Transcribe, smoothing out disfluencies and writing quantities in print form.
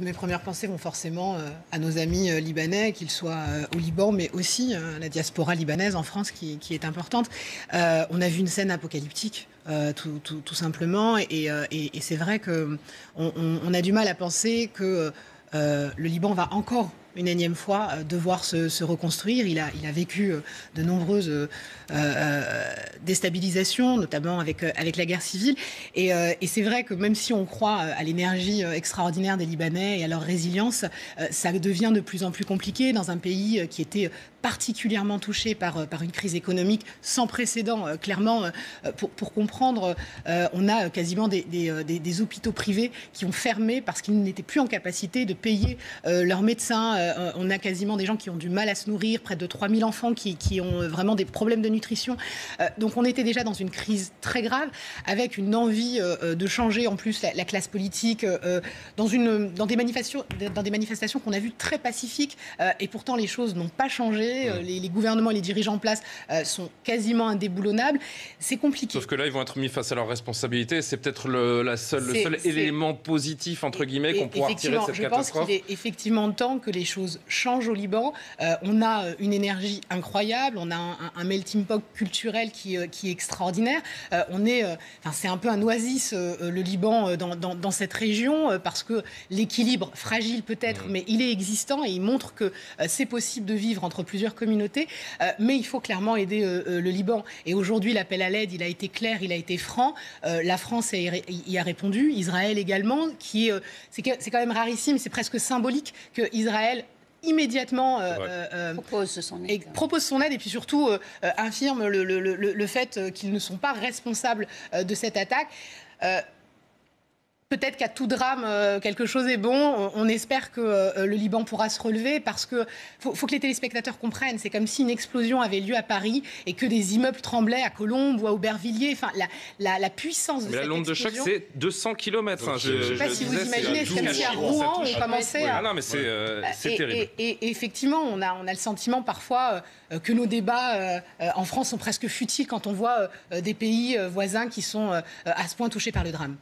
Mes premières pensées vont forcément à nos amis libanais, qu'ils soient au Liban, mais aussi à la diaspora libanaise en France qui est importante. On a vu une scène apocalyptique, tout simplement, et c'est vrai qu'on a du mal à penser que le Liban va encore une énième fois devoir se reconstruire. Il a vécu de nombreuses déstabilisations, notamment avec la guerre civile. Et c'est vrai que même si on croit à l'énergie extraordinaire des Libanais et à leur résilience, ça devient de plus en plus compliqué dans un pays qui était particulièrement touché par une crise économique sans précédent. Clairement, pour comprendre, on a quasiment des hôpitaux privés qui ont fermé parce qu'ils n'étaient plus en capacité de payer leurs médecins. On a quasiment des gens qui ont du mal à se nourrir, près de 3000 enfants qui ont vraiment des problèmes de nutrition. Donc on était déjà dans une crise très grave, avec une envie de changer en plus la classe politique, dans des manifestations qu'on a vues très pacifiques, et pourtant les choses n'ont pas changé. Les gouvernements et les dirigeants en place sont quasiment indéboulonnables. C'est compliqué. Sauf que là, ils vont être mis face à leurs responsabilités. C'est peut-être le seul élément positif, entre guillemets, qu'on pourra retirer de cette catastrophe. Je pense qu'il est effectivement temps que les choses changent au Liban. On a une énergie incroyable, on a un melting pot culturel qui est extraordinaire. C'est un peu un oasis, le Liban, dans cette région, parce que l'équilibre, fragile peut-être, mais il est existant et il montre que c'est possible de vivre entre plusieurs communautés. Mais il faut clairement aider le Liban. Et aujourd'hui, l'appel à l'aide, il a été clair, il a été franc. La France y a répondu, Israël également, c'est quand même rarissime, c'est presque symbolique que Israël immédiatement propose son aide et puis surtout infirme le fait qu'ils ne sont pas responsables de cette attaque. Peut-être qu'à tout drame, quelque chose est bon. On espère que le Liban pourra se relever parce que faut que les téléspectateurs comprennent. C'est comme si une explosion avait lieu à Paris et que des immeubles tremblaient à Colombes ou à Aubervilliers. Enfin, la puissance de cette explosion... Mais l'onde de choc, c'est 200 km. Je ne sais pas si vous imaginez, c'est comme si à Rouen, on commençait à... Non, mais c'est terrible. Et effectivement, on a le sentiment parfois que nos débats en France sont presque futiles quand on voit des pays voisins qui sont à ce point touchés par le drame.